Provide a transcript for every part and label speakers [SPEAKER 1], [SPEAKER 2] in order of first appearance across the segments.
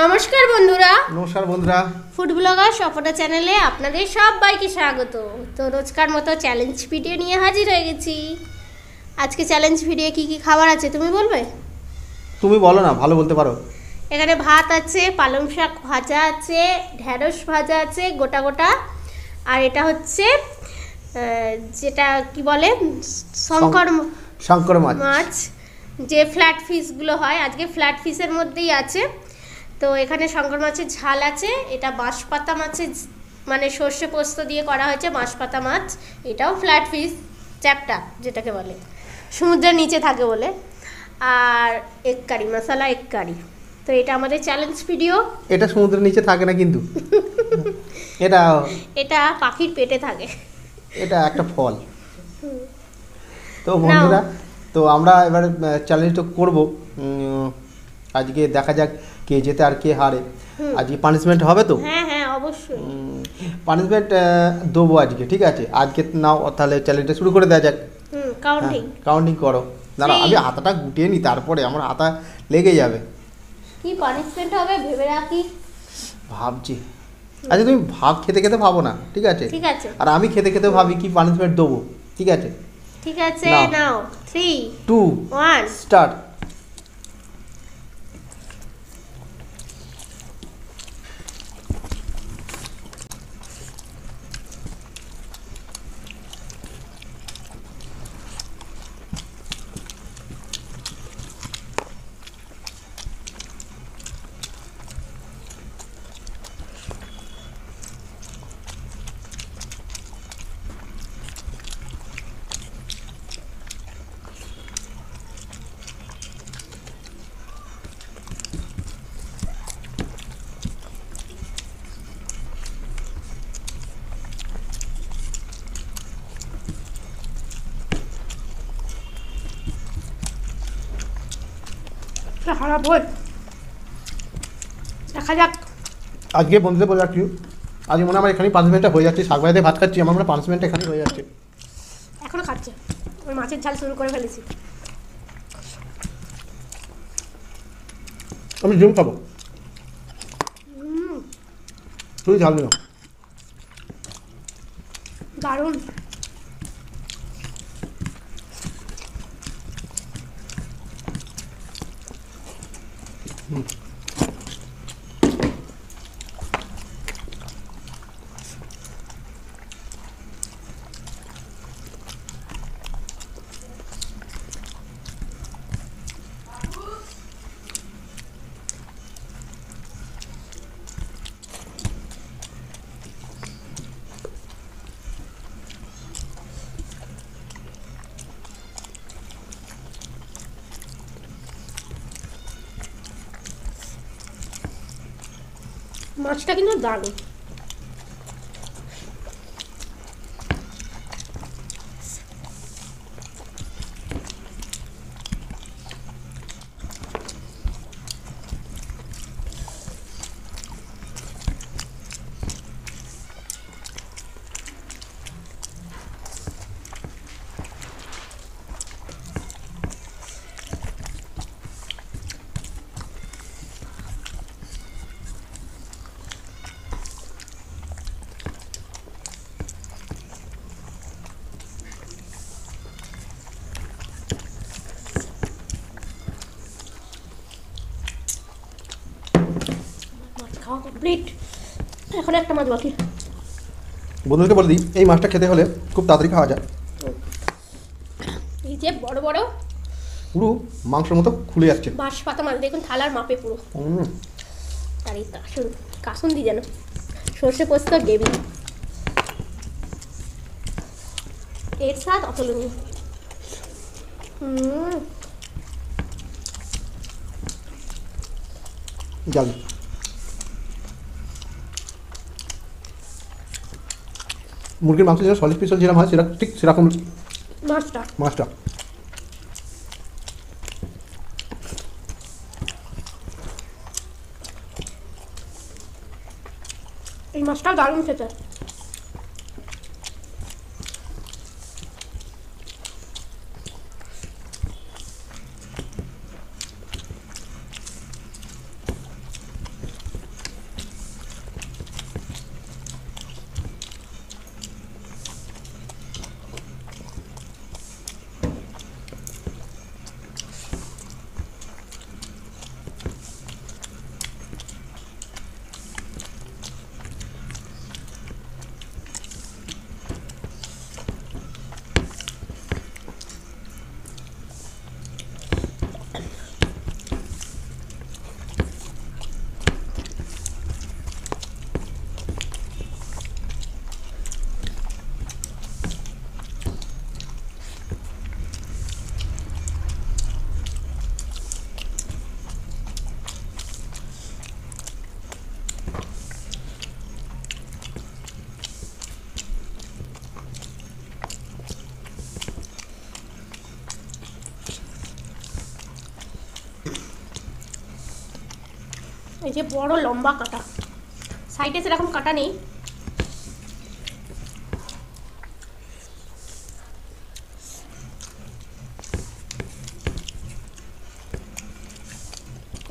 [SPEAKER 1] নমস্কার বন্ধুরা,
[SPEAKER 2] food blogger সফটা চ্যানেলে আপনাদের সবাইকে স্বাগত। তো রোজকার মতো চ্যালেঞ্জ ভিডিও নিয়ে হাজির হয়ে গেছি। আজকে চ্যালেঞ্জ ভিডিও কি কি খাবার আছে তুমি বলবে?
[SPEAKER 1] তুমি বলো না, ভালো বলতে পারো।
[SPEAKER 2] এখানে ভাত আছে, পালং শাক ভাজা আছে, ঢেঁড়স ভাজা আছে গোটা গোটা, আর এটা হচ্ছে যেটা কি বলে
[SPEAKER 1] শঙ্কর
[SPEAKER 2] মাছ, যে ফ্ল্যাট ফিশগুলো হয়, আজকে ফ্ল্যাট ফিশের মধ্যেই আছে। তো এখানে শঙ্কর মাছের ঝাল আছে, এটা বাঁশপাতা মাছের মানে সর্ষে পোস্ত দিয়ে করা হয়েছে বাঁশপাতা মাছ, এটাও ফ্ল্যাট ফিশ চ্যাপটা যেটাকে বলে, সমুদ্রের নিচে থাকে বলে, আর এগ কারি, মশলা এগ কারি। তো এটা আমাদের চ্যালেঞ্জ ভিডিও।
[SPEAKER 1] এটা সমুদ্রের নিচে থাকে না কিন্তু এটা
[SPEAKER 2] এটা পাখির পেটে থাকে,
[SPEAKER 1] এটা একটা ফল। তো বন্ধুরা, তো আমরা এবার চ্যালেঞ্জটা করব। আজকে দেখা যাক কে জেতে আর কে হারে। আজকে পানিশমেন্ট হবে তো?
[SPEAKER 2] হ্যাঁ হ্যাঁ অবশ্যই
[SPEAKER 1] পানিশমেন্ট দেবো আজকে, ঠিক আছে? আজকে নাও, তাহলে চ্যালেঞ্জটা শুরু করে দেওয়া যাক। কাউন্টিং করো। দাঁড়া, আমি হাতাটা গুটিয়ে নিই, তারপরে আমার হাতা লেগে যাবে।
[SPEAKER 2] কি পানিশমেন্ট হবে ভেবে রাখি,
[SPEAKER 1] ভাবছি। আচ্ছা, তুমি ভাব খেতে খেতে ভাবো না, ঠিক আছে?
[SPEAKER 2] ঠিক আছে।
[SPEAKER 1] আর আমি খেতে খেতে ভাবি কি পানিশমেন্ট দেবো, ঠিক আছে?
[SPEAKER 2] ঠিক আছে, নাও 3 2 1
[SPEAKER 1] স্টার্ট।
[SPEAKER 2] খারাপ হয়, দেখা যাক।
[SPEAKER 1] আজকে বন্ধুদের বলে রাখছি, আজকে মনে হয় আমার এখানেই পানিশমেন্টটা হয়ে যাচ্ছে। শাক ভাজাতে ভাত খাচ্ছি, আমার মনে হয় পানিশমেন্টটা এখানেই হয়ে যাচ্ছে।
[SPEAKER 2] এখনো খাচ্ছে, ওই মাছের ঝাল শুরু করে ফেলেছি।
[SPEAKER 1] আমি ডিম খাবো, তুই ঝাল দিও।
[SPEAKER 2] দারুণ। মাছটা কিন্তু দারুণ। খাওয়া কমপ্লিট, এখন একটা মাছ বাকি।
[SPEAKER 1] বন্ধুদেরকে বলে দিই, এই মাছটা খেতে হলে খুব তাড়াতাড়ি খাওয়া যায়।
[SPEAKER 2] এই যে বড় বড়
[SPEAKER 1] পুরো মাংসের মতো খুলে যাচ্ছে।
[SPEAKER 2] বাঁশপাতা মাছ দেখুন, থালার মাপে পুরো। আর এই কাসুন্দি যেন সর্ষে পোস্ত গ্রেভি, এর স্বাদ অতুলনীয়।
[SPEAKER 1] জাল মুরগির মাংস যেটা সলিড পিস যেরকম হয়, সেটা ঠিক সেরকম মাছটা।
[SPEAKER 2] এই মাছটাও দারুণ খেতে। এই যে বড় লম্বা কাটা, সাইডে সেরকম কাটা নেই।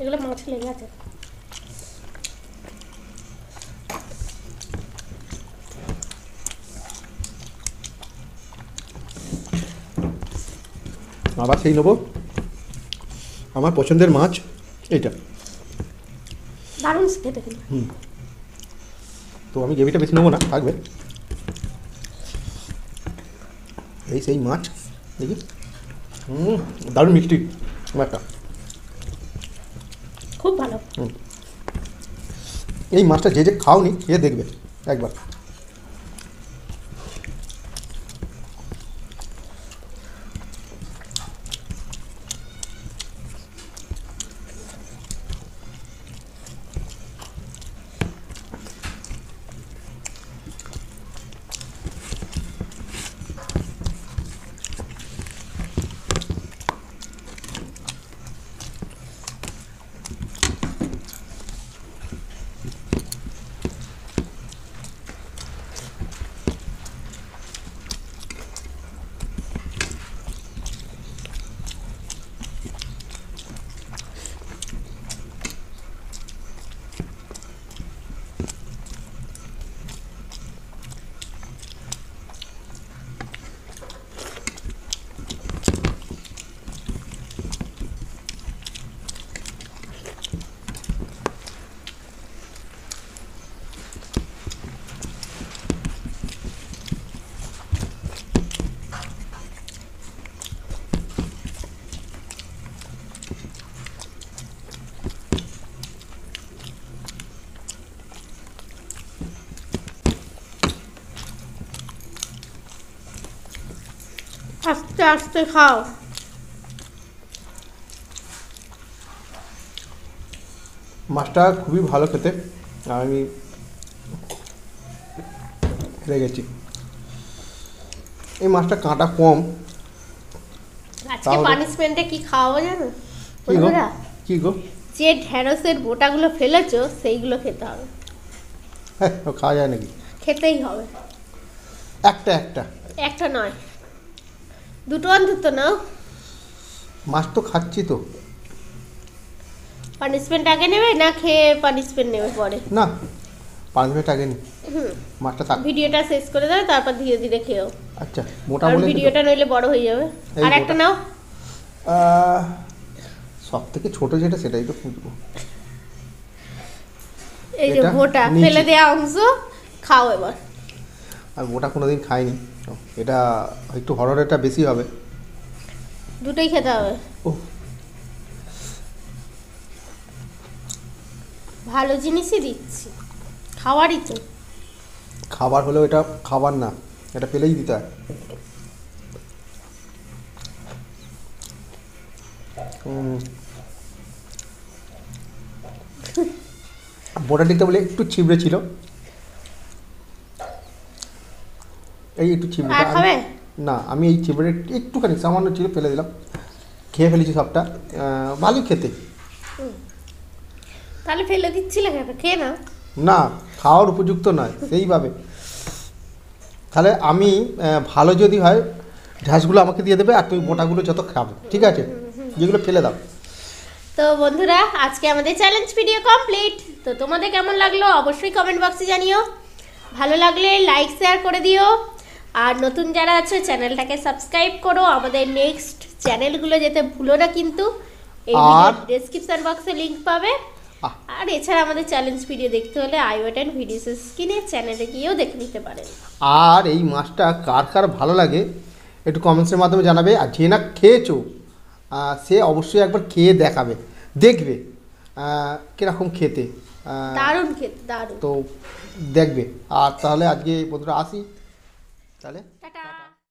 [SPEAKER 2] এগুলো মাছ লেগে আছে।
[SPEAKER 1] আবার সেই নেবো আমার পছন্দের মাছ এইটা।
[SPEAKER 2] দারুণ খেতে কিন্তু।
[SPEAKER 1] তো আমি গ্রেভিটা বেশি নেবো না, থাকবে। এই সেই মাছ দেখি, দারুণ মিষ্টি একটা,
[SPEAKER 2] খুব ভালো।
[SPEAKER 1] এই মাছটা যে যে খাওনি খেয়ে দেখবে একবার।
[SPEAKER 2] আস্তে আস্তে খাও।
[SPEAKER 1] মাছটা খুবই ভালো খেতে, আমি রেগেছি। এই মাছটা কাঁটা কম।
[SPEAKER 2] আজকে পানিশমেন্টে কি খাওয়াবো জানো
[SPEAKER 1] কি গো?
[SPEAKER 2] বন্ধুরা?
[SPEAKER 1] কি গো?
[SPEAKER 2] যে ঢেঁড়সের বোটাগুলো ফেলেছো সেইগুলো খেতে হবে।
[SPEAKER 1] হ্যাঁ, খাওয়া যায় নাকি?
[SPEAKER 2] খেতেই হবে।
[SPEAKER 1] একটা একটা
[SPEAKER 2] একটা নয়, দুটো অন্তত নাও।
[SPEAKER 1] মাছ তো খাচ্ছি তো।
[SPEAKER 2] পানিশমেন্ট আগে নেবে না খেয়ে পানিশমেন্ট নেবে পরে?
[SPEAKER 1] না, 5 মিনিট আগে নি, মাছটা থাক।
[SPEAKER 2] ভিডিওটা শেষ করে দাও, তারপর ধীরে ধীরে খেও।
[SPEAKER 1] আচ্ছা, মোটা
[SPEAKER 2] আর
[SPEAKER 1] বলে
[SPEAKER 2] ভিডিওটা নইলে বড় হয়ে যাবে।
[SPEAKER 1] এই
[SPEAKER 2] আর একটা
[SPEAKER 1] গোটা।
[SPEAKER 2] নাও।
[SPEAKER 1] সব থেকে ছোট যেটা সেটাই তো খুঁজবো।
[SPEAKER 2] এই যে
[SPEAKER 1] এটা
[SPEAKER 2] বোটা
[SPEAKER 1] নিচে।
[SPEAKER 2] ফেলে দেওয়া অংশ খাও এবার।
[SPEAKER 1] আর ওটা কোনোদিন খাইনি, এটা একটু হররেটা বেশি হবে।
[SPEAKER 2] দুটোই খেতে হবে।
[SPEAKER 1] ও,
[SPEAKER 2] ভালো জিনিসই দিচ্ছি, খাওয়ারই তো।
[SPEAKER 1] খাবার হলেও এটা খাবার না, এটা পেলেই দিতে হয়। বোটার দিকটা বলে একটু ছিবড়ে ছিল, এই একটু ছিবড়ে।
[SPEAKER 2] আর খাবে?
[SPEAKER 1] না, আমি এই ছিবড়ে একটুখানি সামান্য ছিল, ফেলে দিলাম। খেয়ে ফেলেছি সবটা। ভালোই খেতে।
[SPEAKER 2] তাহলে ফেলে দিচ্ছিলে কেন? খেয়ে নাও।
[SPEAKER 1] না, খাওয়ার উপযুক্ত নয় সেইভাবে। তাহলে আমি ভালো যদি হয় ঢ্যাঁসগুলো আমাকে দিয়ে দেবে, আর তুমি বোটাগুলো যত খাবে, ঠিক আছে? যেগুলো ফেলে দাও।
[SPEAKER 2] তো বন্ধুরা, আজকে আমাদের চ্যালেঞ্জ ভিডিও কমপ্লিট। তো তোমাদের কেমন লাগলো অবশ্যই কমেন্ট বক্সে জানিও। ভালো লাগলে লাইক শেয়ার করে দিও। আর নতুন যারা আছো চ্যানেলটাকে সাবস্ক্রাইব করো। আমাদের নেক্সট চ্যানেলগুলো যেতে ভুলো না কিন্তু। এই
[SPEAKER 1] আর
[SPEAKER 2] ডেসক্রিপশন বক্সে লিংক পাবে। আর এছাড়া আমাদের চ্যালেঞ্জ ভিডিও দেখতে হলে আই বাটন ভিডিওস স্ক্রিনে চ্যানেলে গিয়েও দেখে নিতে পারেন।
[SPEAKER 1] আর এই মাছটা কার কার ভালো লাগে একটু কমেন্টসের মাধ্যমে জানাবে। আর যে না খেয়েছো সে অবশ্যই একবার খেয়ে দেখাবে, দেখবে কীরকম খেতে।
[SPEAKER 2] দারুণ খেতে, দারুণ।
[SPEAKER 1] তো দেখবে। আর তাহলে আজকে বন্ধুরা আসি তাহলে।
[SPEAKER 2] টাটা।